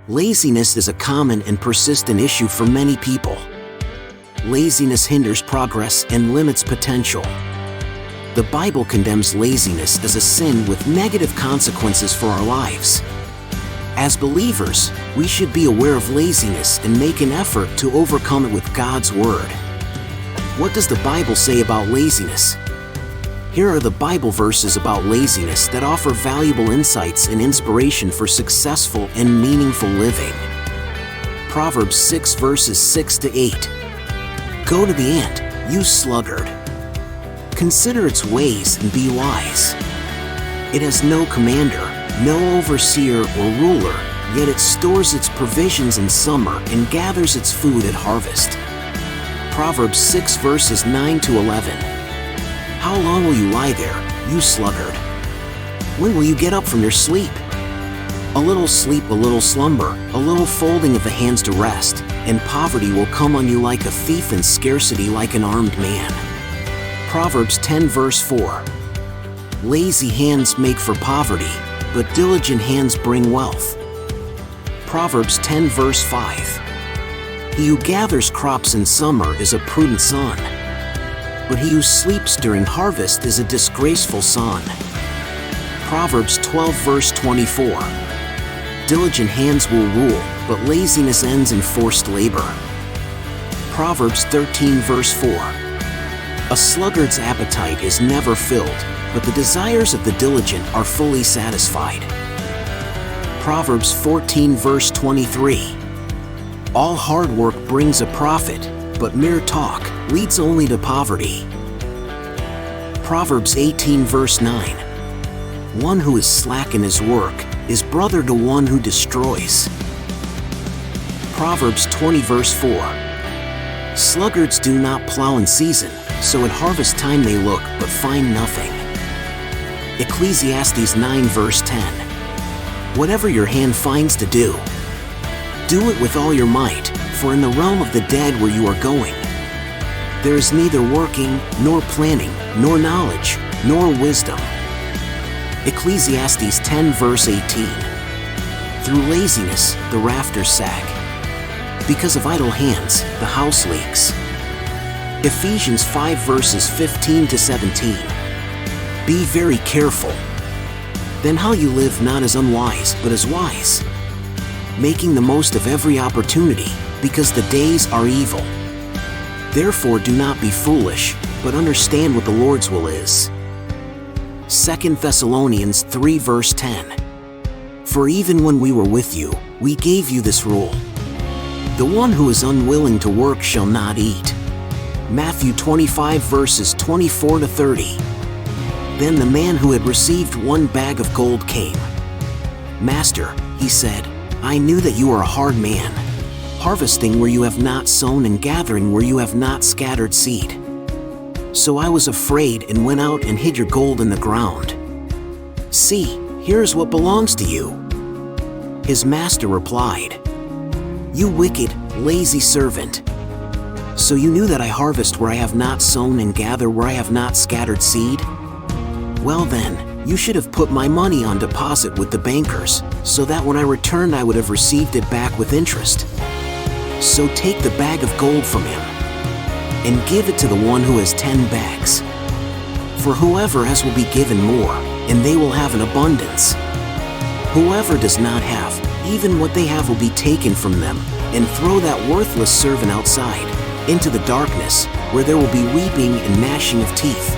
Laziness is a common and persistent issue for many people. Laziness hinders progress and limits potential. The Bible condemns laziness as a sin with negative consequences for our lives. As believers, we should be aware of laziness and make an effort to overcome it with God's Word. What does the Bible say about laziness? Here are the Bible verses about laziness that offer valuable insights and inspiration for successful and meaningful living. Proverbs 6 verses 6 to 8. Go to the ant, you sluggard. Consider its ways and be wise. It has no commander, no overseer or ruler, yet it stores its provisions in summer and gathers its food at harvest. Proverbs 6 verses 9 to 11. How long will you lie there, you sluggard? When will you get up from your sleep? A little sleep, a little slumber, a little folding of the hands to rest, and poverty will come on you like a thief and scarcity like an armed man. Proverbs 10 verse 4. Lazy hands make for poverty, but diligent hands bring wealth. Proverbs 10 verse 5. He who gathers crops in summer is a prudent son, but he who sleeps during harvest is a disgraceful son. Proverbs 12 verse 24. Diligent hands will rule, but laziness ends in forced labor. Proverbs 13 verse 4. A sluggard's appetite is never filled, but the desires of the diligent are fully satisfied. Proverbs 14 verse 23. All hard work brings a profit, but mere talk leads only to poverty. Proverbs 18 verse 9. One who is slack in his work is brother to one who destroys. Proverbs 20 verse 4. Sluggards do not plow in season, so at harvest time they look but find nothing. Ecclesiastes 9 verse 10. Whatever your hand finds to do, do it with all your might, for in the realm of the dead where you are going, there is neither working, nor planning, nor knowledge, nor wisdom. Ecclesiastes 10 verse 18. Through laziness, the rafters sag. Because of idle hands, the house leaks. Ephesians 5 verses 15 to 17. Be very careful. Then how you live not as unwise, but as wise, making the most of every opportunity, because the days are evil. Therefore do not be foolish, but understand what the Lord's will is. 2 Thessalonians 3 verse 10. For even when we were with you, we gave you this rule. The one who is unwilling to work shall not eat. Matthew 25 verses 24 to 30. Then the man who had received 1 bag of gold came. Master, he said, I knew that you are a hard man, harvesting where you have not sown and gathering where you have not scattered seed. So I was afraid and went out and hid your gold in the ground. See, here is what belongs to you. His master replied, You wicked, lazy servant. So you knew that I harvest where I have not sown and gather where I have not scattered seed? Well then, you should have put my money on deposit with the bankers, so that when I returned I would have received it back with interest. So take the bag of gold from him, and give it to the one who has 10 bags. For whoever has will be given more, and they will have an abundance. Whoever does not have, even what they have will be taken from them, and throw that worthless servant outside, into the darkness, where there will be weeping and gnashing of teeth.